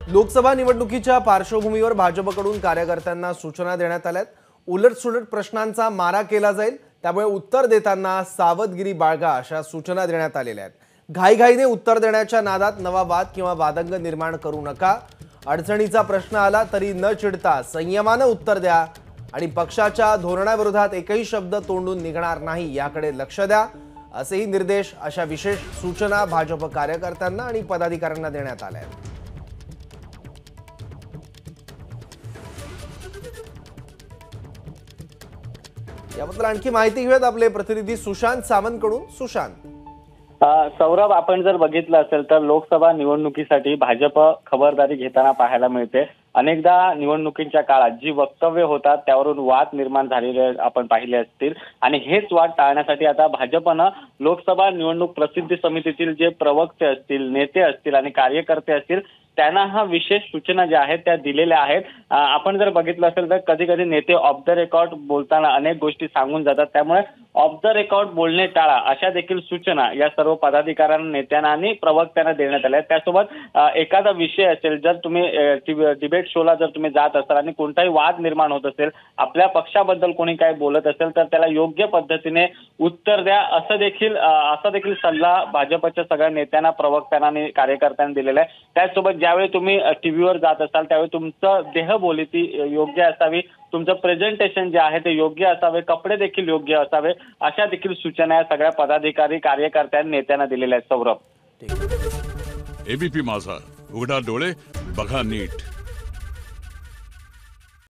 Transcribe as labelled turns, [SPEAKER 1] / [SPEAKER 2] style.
[SPEAKER 1] लोकसभा निवडणुकीच्या पार्श्वभूमीवर भाजपकडून कार्यकर्त्यांना सूचना देण्यात आल्यात। उलटसुलट प्रश्नांचा मारा केला जाईल, त्यामुळे उत्तर देताना सावधगिरी बाळगा अशा सूचना देण्यात आलेल्या आहेत। घाईघाईने उत्तर देण्याच्या नादात नवा वाद किंवा वादंग निर्माण करू नका। अडचणीचा प्रश्न आला तरी न चिडता संयमाने उत्तर द्या आणि पक्षाच्या धोरणाविरोधात एकही शब्द तोंडून निघणार नाही याकडे लक्ष द्या, असेही निर्देश अशा विशेष सूचना भाजप कार्यकर्त्यांना आणि पदाधिकाऱ्यांना देण्यात आल्या आहेत। याबद्दल आणखी माहिती घेऊयात आपले प्रतिनिधी सुशांत सावंतकडून। सुशांत,
[SPEAKER 2] सौरभ, आपण जर बघितलं असेल तर लोकसभा निवडणुकीसाठी भाजप खबरदारी घेताना पाहायला मिळते। अनेकदा निवडणुकीच्या काळात जी वक्तव्य होतात त्यावरून वाद निर्माण झालेले आपण पाहिले असतील आणि हेच वाद टाळण्यासाठी आता भाजपनं लोकसभा निवडणूक प्रसिद्धी समितीतील जे प्रवक्ते असतील, नेते असतील आणि कार्यकर्ते असतील त्यांना हा विशेष सूचना ज्या आहेत त्या दिलेल्या आहेत। आपण जर बघितलं असेल तर कधी कधी नेते ऑफ द रेकॉर्ड बोलताना अनेक गोष्टी सांगून जातात, त्यामुळे ऑफ द रेकॉर्ड बोलणे टाळा अशा देखील सूचना या सर्व पदाधिकाऱ्यांना, नेत्यांना आणि प्रवक्त्यांना देण्यात आल्या आहेत। त्यासोबत एखादा विषय असेल, जर तुम्ही डिबेट शोला जर तुम्ही जात असाल आणि कोणताही वाद निर्माण होत असेल, आपल्या पक्षाबद्दल कोणी काय बोलत असेल तर त्याला योग्य पद्धतीने उत्तर द्या, असा देखील सल्ला भाजपच्या सगळ्या नेत्यांना, प्रवक्त्यांना आणि कार्यकर्त्यांना दिलेला आहे। त्याचसोबत ज्यावेळी तुम्ही टीव्हीवर जात असाल त्यावेळी तुमचं देहबोली ती योग्य असावी, तुमचं प्रेझेंटेशन जे आहे ते योग्य असावे, कपडे देखील योग्य असावे, अशा देखील सूचना या सगळ्या पदाधिकारी, कार्यकर्त्यांनी, नेत्यांना दिलेल्या आहेत। सौरभ,
[SPEAKER 3] एबीपी माझा, उघडा डोळे बघा नीट।